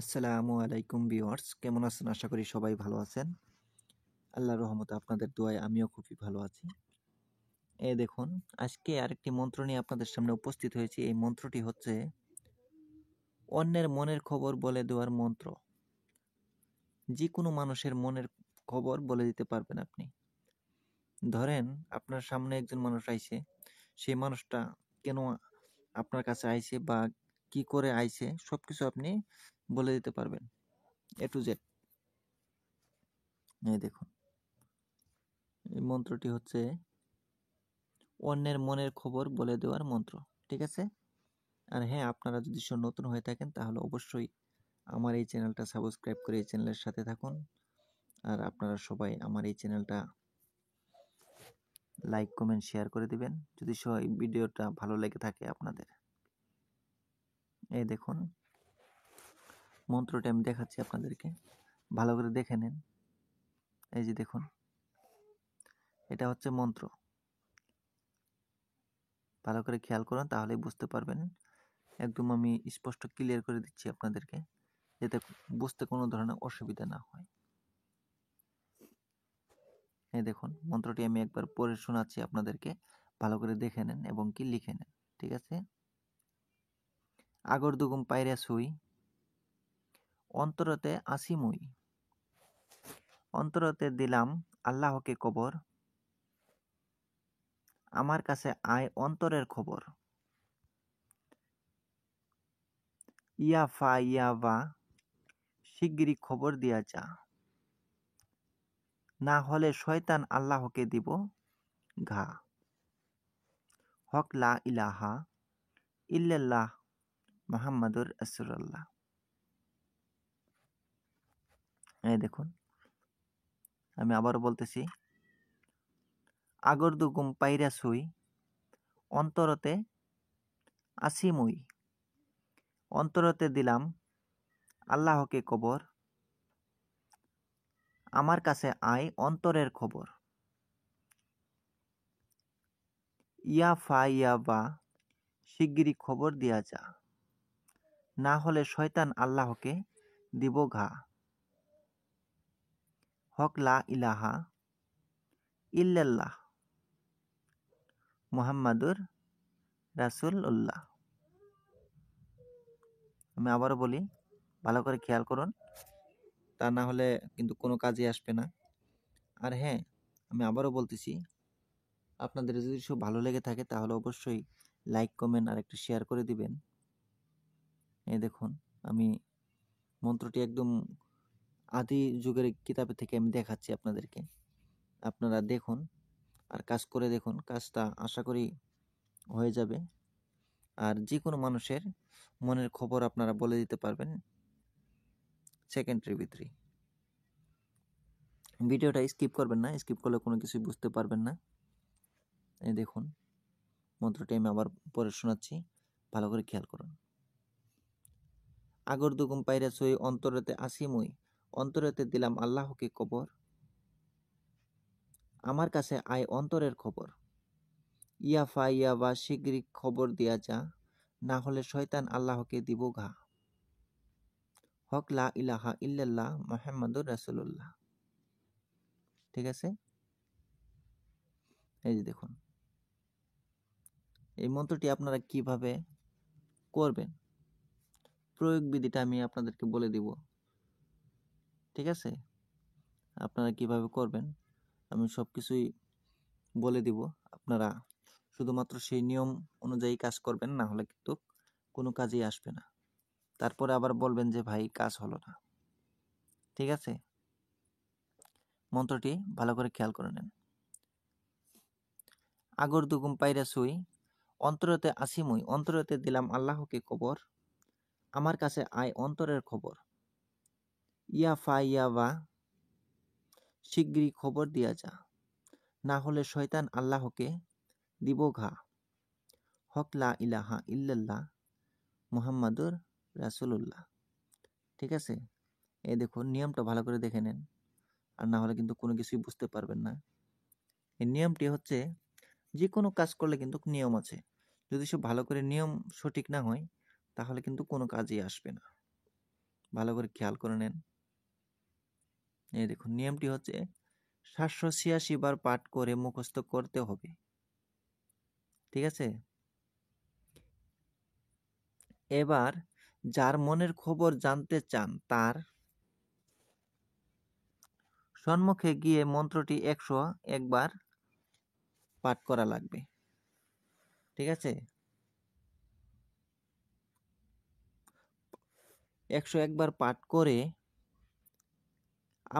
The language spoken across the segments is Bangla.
আসসালামু আলাইকুম ভিউয়ার্স, কেমন আছেন? আশা করি সবাই ভালো আছেন। আল্লাহর রহমতে আপনাদের দোয়ায় আমিও খুবই ভালো আছি। দেখুন, আজকে আরেকটি মন্ত্র নিয়ে আপনাদের সামনে উপস্থিত হয়েছি। এই মন্ত্রটি হচ্ছে অন্যের মনের খবর বলে দেওয়ার মন্ত্র। যেকোনো মানুষের মনের খবর বলে দিতে পারবেন আপনি। ধরেন আপনার সামনে একজন মানুষ আইছে, সেই মানুষটা কেন আপনার কাছে আইছে বা কি করে আইছে সবকিছু আপনি বলে দিতে পারবেন, A to Z। এই দেখুন, এই মন্ত্রটি হচ্ছে অন্যের মনের খবর বলে দেওয়ার মন্ত্র। ঠিক আছে? আর হ্যাঁ, আপনারা যদি নতুন হয়ে থাকেন তাহলে অবশ্যই আমার এই চ্যানেলটা সাবস্ক্রাইব করে এই চ্যানেলের সাথে থাকুন। আর আপনারা সবাই আমার এই চ্যানেলটা লাইক, কমেন্ট, শেয়ার করে দিবেন যদি এই ভিডিওটা ভালো লেগে থাকে আপনাদের। এই দেখুন, মন্ত্রটি আমি দেখাচ্ছি আপনাদেরকে, ভালো করে দেখে নেন। এই যে দেখুন, এটা হচ্ছে মন্ত্র। ভালো করে খেয়াল করুন, তাহলেই বুঝতে পারবেন। একদম আমি স্পষ্ট ক্লিয়ার করে দিচ্ছি আপনাদেরকে, যাতে বুঝতে কোনো ধরনের অসুবিধা না হয়। এই দেখুন, মন্ত্রটি আমি একবার পড়ে শোনাচ্ছি আপনাদেরকে, ভালো করে দেখে নেন এবং কি লিখে নেন। ঠিক আছে? আগর দুগুম পাইরা শুই, অন্তরতে আসি মুই, অন্তরতে দিলাম আল্লাহকে কবর, আমার কাছে আয় অন্তরের খবর। ইয়া ফা ইয়া বা, শিগগিরই খবর দিয়া যা, না হলে শয়তান আল্লাহকে দিব ঘা। হক লা ইলাহা ইল্লাল্লাহ মুহাম্মাদুর রাসূলুল্লাহ। এই দেখুন, আমি আবারও বলতেছি, আগর দুগুম পাইরা শুই, অন্তরতে আসি মুই, অন্তরতে দিলাম আল্লাহকে কবর, আমার কাছে আয় অন্তরের খবর। ইয়া ফা ইয়া বা, শিগগিরই খবর দিয়া যা, না হলে শয়তান আল্লাহকে দিব ঘা। হক লা ইলাহা ইল্লাল্লাহ মুহাম্মাদুর রাসূলুল্লাহ। আমি আবারও বলি, ভালো করে খেয়াল করুন, তা না হলে কিন্তু কোনো কাজে আসবে না। আর হ্যাঁ, আমি আবারও বলতেছি, আপনাদের যদি সব ভালো লেগে থাকে তাহলে অবশ্যই লাইক, কমেন্ট আর একটা শেয়ার করে দিবেন। এই দেখুন, আমি মন্ত্রটি একদম আদি যুগের কিতাবে থেকে আমি দেখাচ্ছি আপনাদেরকে। আপনারা দেখুন আর কাজ করে দেখুন, কাজটা আশা করি হয়ে যাবে। আর যে কোনো মানুষের মনের খবর আপনারা বলে দিতে পারবেন সেকেন্ডের ভিতরে। ভিডিওটা স্কিপ করবেন না, স্কিপ করলে কোনো কিছুই বুঝতে পারবেন না। এই দেখুন, মন্ত্রটি আমি আবার পরে শোনাচ্ছি, ভালো করে খেয়াল করুন। আগর দুগুম পাইরা সই, অন্তরেতে আসি মুই, অন্তরেতে দিলাম আল্লাহকে কবর, আমার কাছে আয় অন্তরের খবর। ইয়া ফা ইয়া বা, শিগগিরই খবর দিয়া যা, না হলে শয়তান আল্লাহকে দিব ঘা। হক লা ইলাহা ইল্লাল্লাহ মুহাম্মাদুর রাসূলুল্লাহ। ঠিক আছে? এই যে দেখুন, এই মন্ত্রটি আপনারা কিভাবে করবেন, প্রয়োগ বিধিটা আমি আপনাদেরকে বলে দিব। ঠিক আছে? আপনারা কিভাবে করবেন আমি সবকিছুই বলে দিব। আপনারা শুধুমাত্র সেই নিয়ম অনুযায়ী কাজ করবেন, না হলে কিন্তু কোনো কাজেই আসবে না। তারপরে আবার বলবেন যে ভাই কাজ হলো না। ঠিক আছে? মন্ত্রটি ভালো করে খেয়াল করে নেন। আগর দুগুম পাইরা শুই, অন্তরতে আসি মুই, অন্তরতে দিলাম আল্লাহকে কবর, আমার কাছে আয় অন্তরের খবর। ইয়া ফা ইয়া বা, শিগগিরই খবর দিয়া যা, না হলে শয়তান আল্লাহকে দিব ঘা। হক লা ইলাহা ইল্লাল্লাহ মুহাম্মাদুর রাসূলুল্লাহ। ঠিক আছে? এই দেখুন, নিয়মটা ভালো করে দেখে নেন, আর না হলে কিন্তু কোনো কিছুই বুঝতে পারবেন না। এই নিয়মটি হচ্ছে, যে কোনো কাজ করলে কিন্তু নিয়ম আছে। যদি সব ভালো করে নিয়ম সঠিক না হয় তাহলে কিন্তু কোনো কাজই আসবে না। ভালো করে খেয়াল করে নেন। এই দেখুন, নিয়মটি হচ্ছে 786 বার পাঠ করে মুখস্থ করতে হবে। ঠিক আছে? এবার যার মনের খবর জানতে চান তার সম্মুখে গিয়ে মন্ত্রটি 101 বার পাঠ করা লাগবে। ঠিক আছে? 101 বার পাঠ করে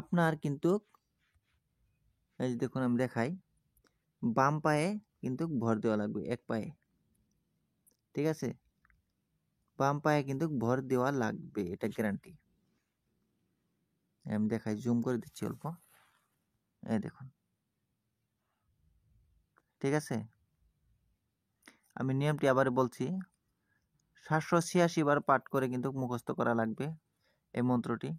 আপনার কিন্তু এই যে দেখুন, আমি দেখাই, বাম পায়ে কিন্তু ভর দেওয়া লাগবে, এক পায়ে। ঠিক আছে? বাম পায়ে কিন্তু ভর দেওয়া লাগবে, এটা গ্যারান্টি। আমি দেখাই, জুম করে দিচ্ছি অল্প। এই দেখুন। ঠিক আছে? আমি নিয়মটি আবার বলছি, 786 বার পাঠ করে কিন্তু মুখস্থ করা লাগবে এই মন্ত্রটি।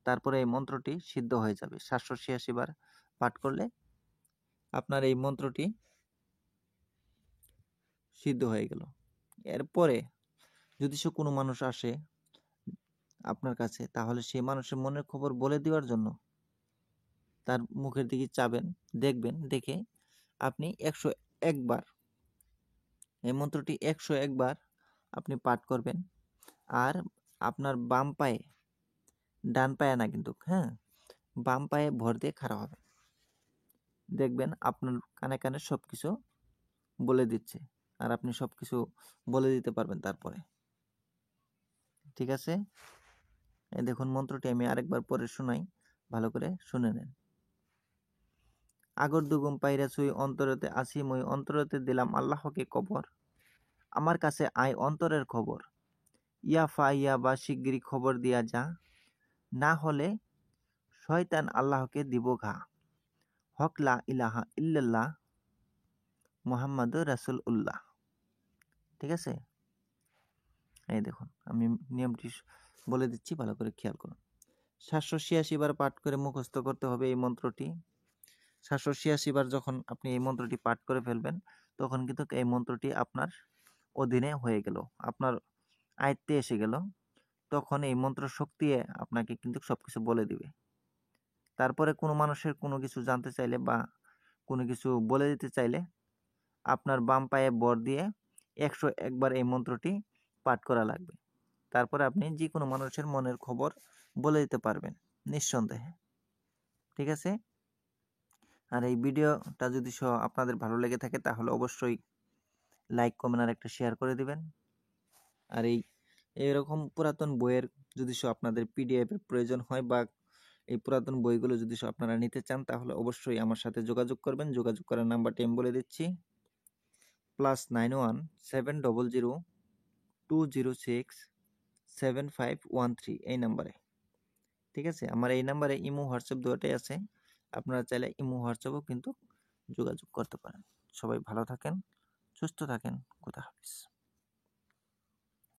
তারপরে এই মন্ত্রটি সিদ্ধ হয়ে যাবে। 786 বার পাঠ করলে আপনার এই মন্ত্রটি সিদ্ধ হয়ে গেল। এরপরে যদি কোনো মানুষ আসে আপনার কাছে, তাহলে সেই মানুষের মনের খবর বলে দেওয়ার জন্য তার মুখের দিকে চাবেন, দেখবেন, দেখে আপনি 101 বার এই মন্ত্রটি 101 বার আপনি পাঠ করবেন। আর আপনার বাম পায়ে, ডান পায়ে না কিন্তু, হ্যাঁ, বাম পায়ে ভর দিয়ে খাড়া হবে। দেখবেন আপনার কানে কানে সব কিছু বলে দিচ্ছে, আর আপনি সব কিছু বলে দিতে পারবেন তারপরে। ঠিক আছে? এই দেখুন, মন্ত্রটি আমি আরেকবার পরে শোনাই, ভালো করে শুনে নেন। আগর দুগুম পাইরা ছুই অন্তরেতে আসি মই অন্তরেতে দিলাম আল্লাহকে কবর। আমার কাছে আয় অন্তরের খবর। ইয়া ফা ইয়া বা শিগগিরি খবর দিয়া যা, না হলে শয়তান আল্লাহকে দিব ঘা। হক লা ইলাহা ইল্লাল্লাহ মুহাম্মাদুর রাসূলুল্লাহ। ঠিক আছে? এই দেখুন, আমি নিয়মটি বলে দিচ্ছি, ভালো করে খেয়াল করুন। 786 বার পাঠ করে মুখস্থ করতে হবে এই মন্ত্রটি। 786 বার যখন আপনি এই মন্ত্রটি পাঠ করে ফেলবেন, তখন কিন্তু এই মন্ত্রটি আপনার অধীনে হয়ে গেল, আপনার আয়ত্তে এসে গেল। তখন এই মন্ত্র শক্তি আপনাকে কিন্তু সবকিছু বলে দিবে। তারপরে কোনো মানুষের কোনো কিছু জানতে চাইলে বা কোনো কিছু বলে দিতে চাইলে আপনার বাম পায়ে ভর দিয়ে 101 বার এই মন্ত্রটি পাঠ করা লাগবে। তারপরে আপনি যে কোনো মানুষের মনের খবর বলে দিতে পারবেন নিঃসন্দেহে। ঠিক আছে? আর এই ভিডিওটা যদি আপনাদের ভালো লেগে থাকে, তাহলে অবশ্যই লাইক, কমেন্ট আর একটা শেয়ার করে দিবেন। আর এইরকম পুরাতন বইয়ের যদি আপনাদের PDF এর প্রয়োজন হয়, বা এই পুরাতন বইগুলো যদি আপনারা নিতে চান, তাহলে অবশ্যই আমার সাথে যোগাযোগ করবেন। যোগাযোগ করার নাম্বারটি আমি বলে দিচ্ছি, +91 700 206 7513, এই নাম্বারে। ঠিক আছে? আমার এই নাম্বারে ইমো, হোয়াটসঅ্যাপ দুটোই আছে। আপনারা চাইলে ইমো, হোয়াটসঅ্যাপেও কিন্তু যোগাযোগ করতে পারেন। সবাই ভালো থাকেন, সুস্থ থাকেন। খোদা হাফেজ।